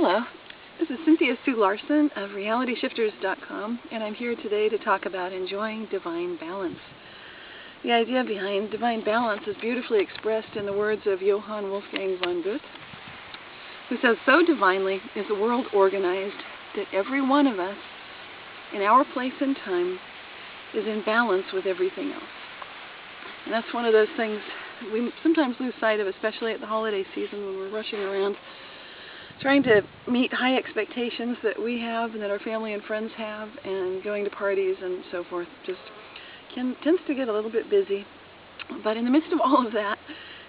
Hello, this is Cynthia Sue Larson of RealityShifters.com, and I'm here today to talk about enjoying divine balance. The idea behind divine balance is beautifully expressed in the words of Johann Wolfgang von Goethe, who says, "So divinely is the world organized that every one of us, in our place and time, is in balance with everything else." And that's one of those things we sometimes lose sight of, especially at the holiday season when we're rushing around trying to meet high expectations that we have and that our family and friends have, and going to parties and so forth just tends to get a little bit busy. But in the midst of all of that,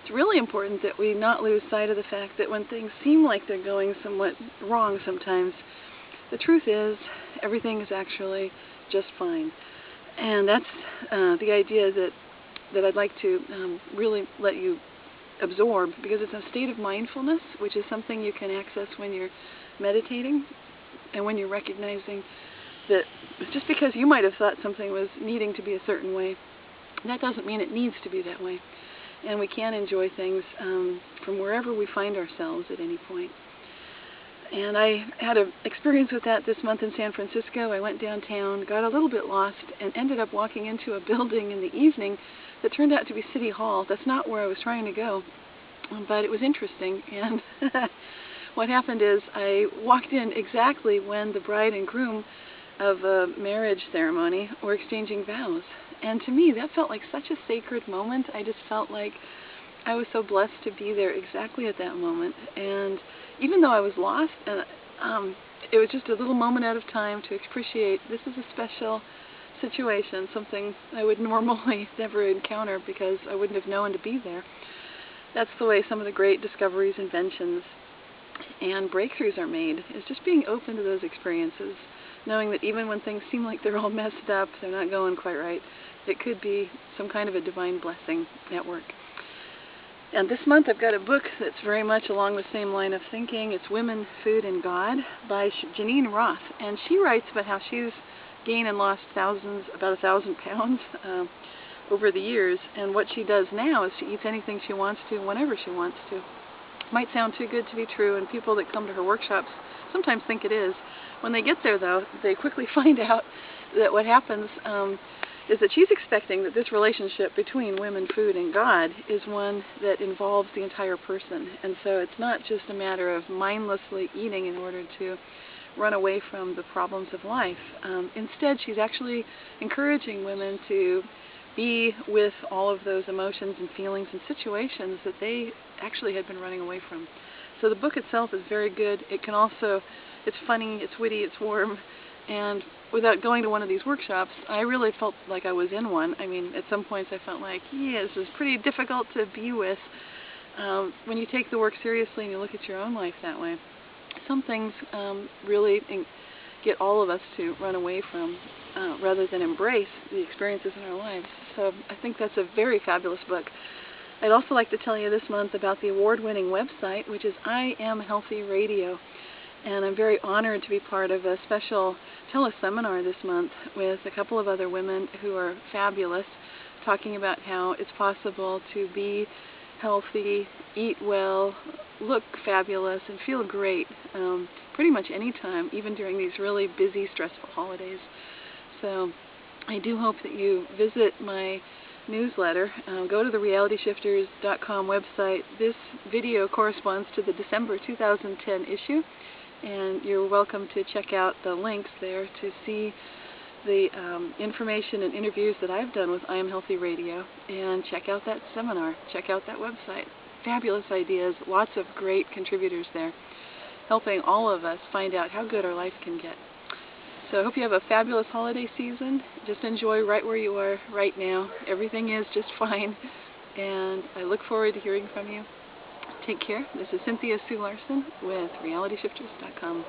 it's really important that we not lose sight of the fact that when things seem like they're going somewhat wrong sometimes, the truth is everything is actually just fine. And that's the idea that I'd like to really let you absorb, because it's a state of mindfulness, which is something you can access when you're meditating and when you're recognizing that just because you might have thought something was needing to be a certain way, that doesn't mean it needs to be that way. And we can enjoy things from wherever we find ourselves at any point. And I had an experience with that this month in San Francisco. I went downtown, got a little bit lost, and ended up walking into a building in the evening that turned out to be City Hall. That's not where I was trying to go, but it was interesting. And what happened is I walked in exactly when the bride and groom of a marriage ceremony were exchanging vows. And to me, that felt like such a sacred moment. I just felt like I was so blessed to be there exactly at that moment. And even though I was lost, it was just a little moment out of time to appreciate this is a special situation, something I would normally never encounter because I wouldn't have known to be there. That's the way some of the great discoveries, inventions, and breakthroughs are made, is just being open to those experiences, knowing that even when things seem like they're all messed up, they're not going quite right, it could be some kind of a divine blessing at work. And this month I've got a book that's very much along the same line of thinking. It's Women, Food, and God by Janine Roth. And she writes about how she's gained and lost about 1,000 pounds over the years. And what she does now is she eats anything she wants to, whenever she wants to. Might sound too good to be true, and people that come to her workshops sometimes think it is. When they get there, though, they quickly find out that what happens is that she's expecting that this relationship between women, food, and God is one that involves the entire person. And so it's not just a matter of mindlessly eating in order to run away from the problems of life. Instead, she's actually encouraging women to be with all of those emotions and feelings and situations that they actually had been running away from. So the book itself is very good. It can also, it's funny, it's witty, it's warm, and without going to one of these workshops, I really felt like I was in one. I mean, at some points I felt like, yeah, this is pretty difficult to be with. When you take the work seriously and you look at your own life that way, some things really get all of us to run away from rather than embrace the experiences in our lives. So I think that's a very fabulous book. I'd also like to tell you this month about the award-winning website, which is I Am Healthy Radio. And I'm very honored to be part of a special teleseminar this month with a couple of other women who are fabulous, talking about how it's possible to be healthy, eat well, look fabulous, and feel great pretty much any time, even during these really busy, stressful holidays. So I do hope that you visit my newsletter. Go to the RealityShifters.com website. This video corresponds to the December 2010 issue. And you're welcome to check out the links there to see the information and interviews that I've done with I Am Healthy Radio, and check out that seminar, check out that website. Fabulous ideas, lots of great contributors there, helping all of us find out how good our life can get. So I hope you have a fabulous holiday season. Just enjoy right where you are right now. Everything is just fine, and I look forward to hearing from you. Take care. This is Cynthia Sue Larson with RealityShifters.com.